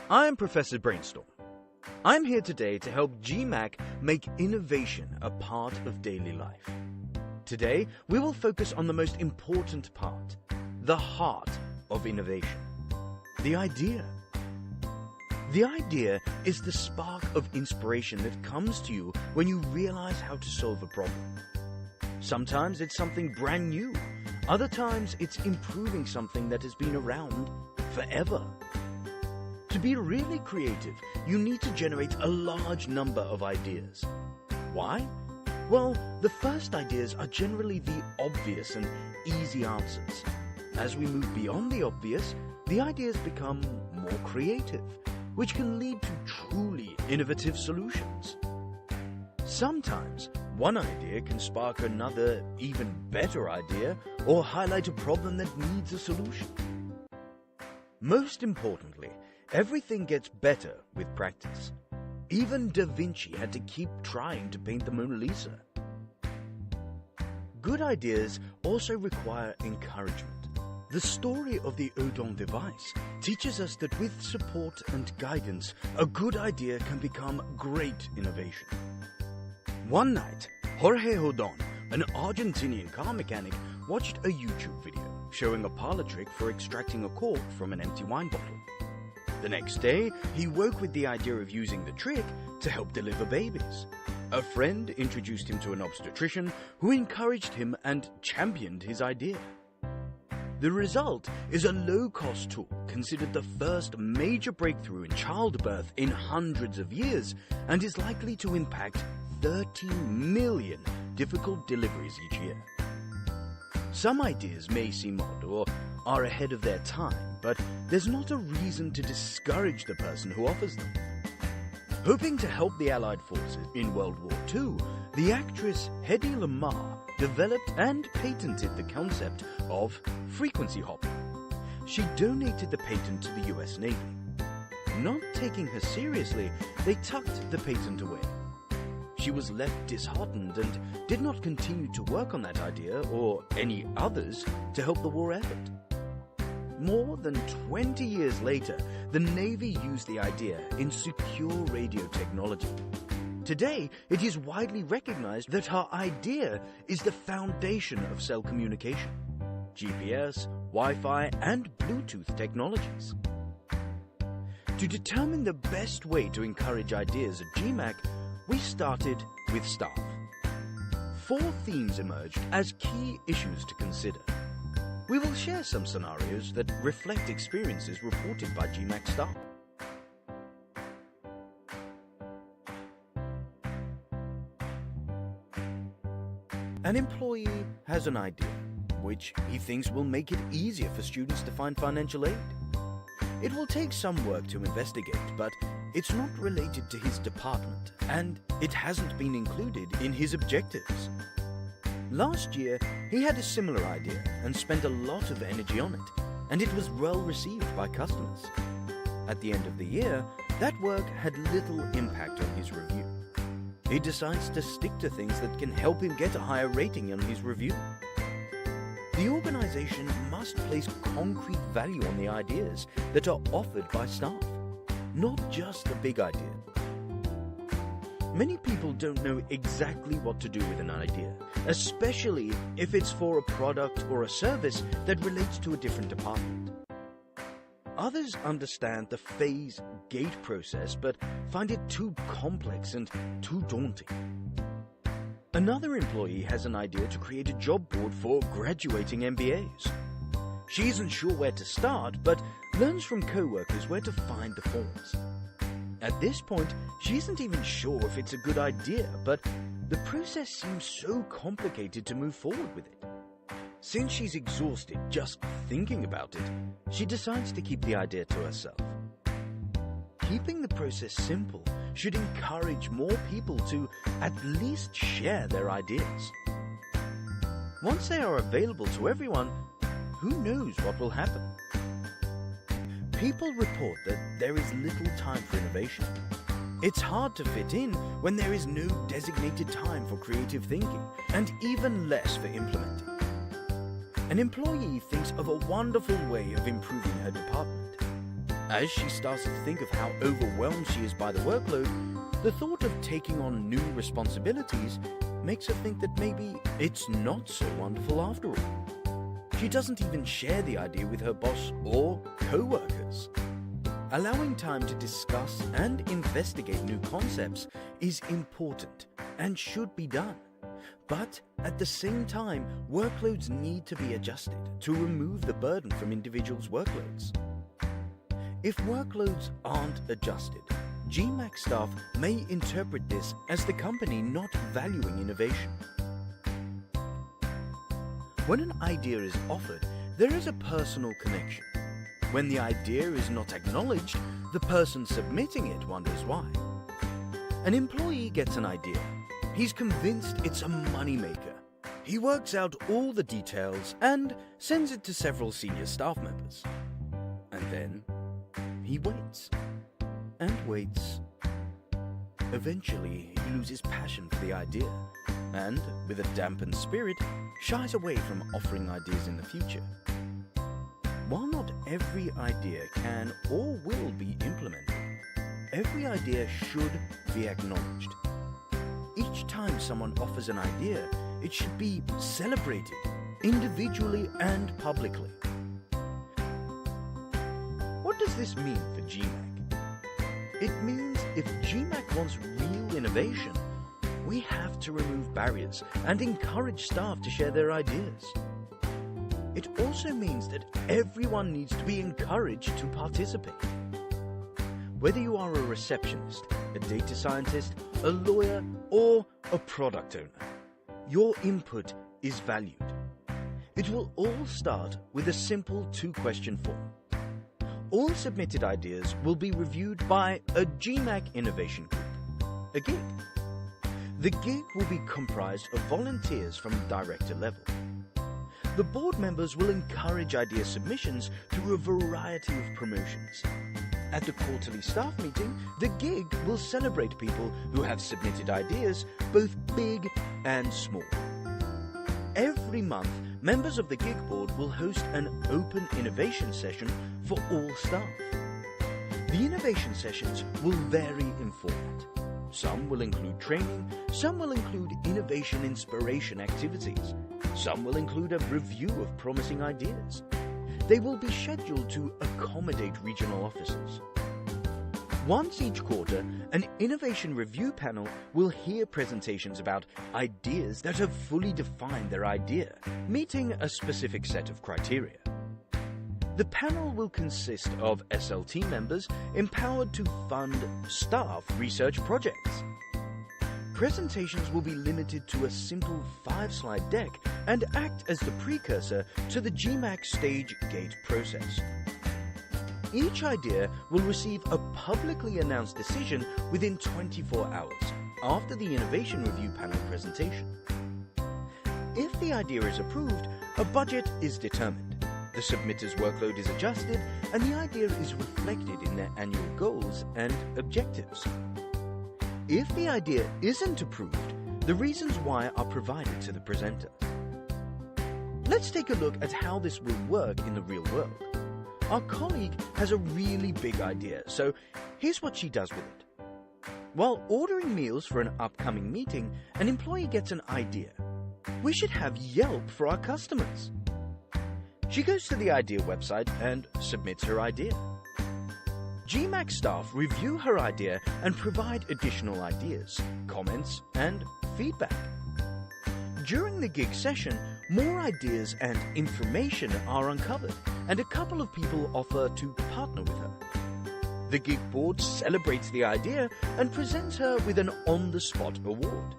I'm Professor Brainstorm. I'm here today to help GMAC make innovation a part of daily life. Today, we will focus on the most important part, the heart of innovation, the idea. The idea is the spark of inspiration that comes to you when you realize how to solve a problem. Sometimes it's something brand new. Other times it's improving something that has been around forever. To be really creative, you need to generate a large number of ideas. Why? Well, the first ideas are generally the obvious and easy answers. As we move beyond the obvious, the ideas become more creative, which can lead to truly innovative solutions. Sometimes, one idea can spark another, even better idea, or highlight a problem that needs a solution. Most importantly, everything gets better with practice. Even Da Vinci had to keep trying to paint the Mona Lisa. Good ideas also require encouragement. The story of the Odon device teaches us that with support and guidance, a good idea can become great innovation. One night, Jorge Odon, an Argentinian car mechanic, watched a YouTube video showing a parlor trick for extracting a cork from an empty wine bottle. The next day, he woke with the idea of using the trick to help deliver babies. A friend introduced him to an obstetrician who encouraged him and championed his idea. The result is a low-cost tool considered the first major breakthrough in childbirth in hundreds of years and is likely to impact 13 million difficult deliveries each year. Some ideas may seem odd or are ahead of their time, but there's not a reason to discourage the person who offers them. Hoping to help the Allied forces in World War II, the actress Hedy Lamarr developed and patented the concept of frequency hopping. She donated the patent to the US Navy. Not taking her seriously, they tucked the patent away. She was left disheartened and did not continue to work on that idea or any others to help the war effort. More than 20 years later, the Navy used the idea in secure radio technology. Today, it is widely recognized that her idea is the foundation of cell communication, GPS, Wi-Fi, and Bluetooth technologies. To determine the best way to encourage ideas at GMAC, we started with staff. 4 themes emerged as key issues to consider. We will share some scenarios that reflect experiences reported by GMAC staff. An employee has an idea, which he thinks will make it easier for students to find financial aid. It will take some work to investigate, but it's not related to his department, and it hasn't been included in his objectives. Last year, he had a similar idea and spent a lot of energy on it, and it was well received by customers. At the end of the year, that work had little impact on his review. He decides to stick to things that can help him get a higher rating on his review. The organization must place concrete value on the ideas that are offered by staff, not just the big idea. Many people don't know exactly what to do with an idea, especially if it's for a product or a service that relates to a different department. Others understand the phase gate process but find it too complex and too daunting. Another employee has an idea to create a job board for graduating MBAs. She isn't sure where to start, but learns from co-workers where to find the forms. At this point, she isn't even sure if it's a good idea, but the process seems so complicated to move forward with it. Since she's exhausted just thinking about it, she decides to keep the idea to herself. Keeping the process simple should encourage more people to at least share their ideas. Once they are available to everyone, who knows what will happen? People report that there is little time for innovation. It's hard to fit in when there is no designated time for creative thinking, and even less for implementing. An employee thinks of a wonderful way of improving her department. As she starts to think of how overwhelmed she is by the workload, the thought of taking on new responsibilities makes her think that maybe it's not so wonderful after all. She doesn't even share the idea with her boss or co-workers. Allowing time to discuss and investigate new concepts is important and should be done. But at the same time, workloads need to be adjusted to remove the burden from individuals' workloads. If workloads aren't adjusted, GMAC staff may interpret this as the company not valuing innovation. When an idea is offered, there is a personal connection. When the idea is not acknowledged, the person submitting it wonders why. An employee gets an idea. He's convinced it's a moneymaker. He works out all the details and sends it to several senior staff members. And then he waits and waits. Eventually, he loses passion for the idea and, with a dampened spirit, shies away from offering ideas in the future. While not every idea can or will be implemented, every idea should be acknowledged. Each time someone offers an idea, it should be celebrated, individually and publicly. What does this mean for GMAC? It means if GMAC wants real innovation, we have to remove barriers and encourage staff to share their ideas. It also means that everyone needs to be encouraged to participate. Whether you are a receptionist, a data scientist, a lawyer, or a product owner, your input is valued. It will all start with a simple 2-question form. All submitted ideas will be reviewed by a GMAC Innovation Group, a GIG. The GIG will be comprised of volunteers from director level. The board members will encourage idea submissions through a variety of promotions. At the quarterly staff meeting, the GIG will celebrate people who have submitted ideas, both big and small. Every month, members of the GIG board will host an open innovation session for all staff. The innovation sessions will vary in format. Some will include training, some will include innovation inspiration activities, some will include a review of promising ideas. They will be scheduled to accommodate regional offices. Once each quarter, an innovation review panel will hear presentations about ideas that have fully defined their idea, meeting a specific set of criteria. The panel will consist of SLT members empowered to fund staff research projects. Presentations will be limited to a simple 5-slide deck and act as the precursor to the GMAC stage gate process. Each idea will receive a publicly announced decision within 24 hours after the Innovation Review Panel presentation. If the idea is approved, a budget is determined, the submitter's workload is adjusted, and the idea is reflected in their annual goals and objectives. If the idea isn't approved, the reasons why are provided to the presenter. Let's take a look at how this will work in the real world. Our colleague has a really big idea, so here's what she does with it. While ordering meals for an upcoming meeting, an employee gets an idea. We should have Yelp for our customers. She goes to the idea website and submits her idea. GMAC staff review her idea and provide additional ideas, comments, and feedback. During the GIG session, more ideas and information are uncovered, and a couple of people offer to partner with her. The GIG board celebrates the idea and presents her with an on-the-spot award.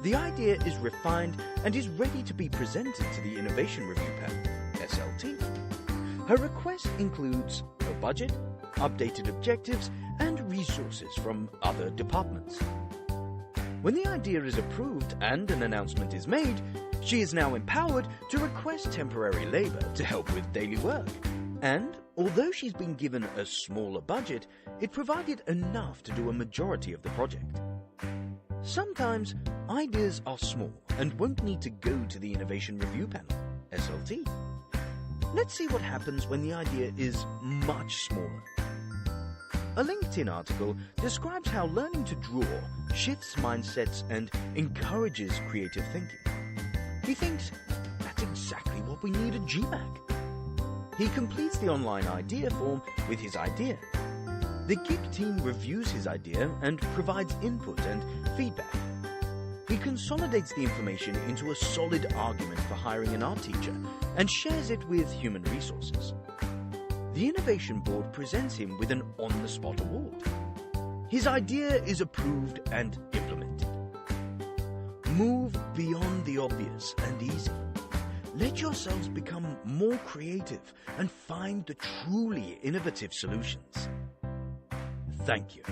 The idea is refined and is ready to be presented to the Innovation Review Panel, SLT. Her request includes a budget, updated objectives, and resources from other departments. When the idea is approved and an announcement is made, she is now empowered to request temporary labor to help with daily work. And although she's been given a smaller budget, it provided enough to do a majority of the project. Sometimes ideas are small and won't need to go to the Innovation Review Panel, SLT. Let's see what happens when the idea is much smaller. A LinkedIn article describes how learning to draw shifts mindsets and encourages creative thinking. He thinks that's exactly what we need at GMAC. He completes the online idea form with his idea. The GIG team reviews his idea and provides input and feedback. He consolidates the information into a solid argument for hiring an art teacher and shares it with human resources. The Innovation Board presents him with an on-the-spot award. His idea is approved and implemented. Move beyond the obvious and easy. Let yourselves become more creative and find the truly innovative solutions. Thank you.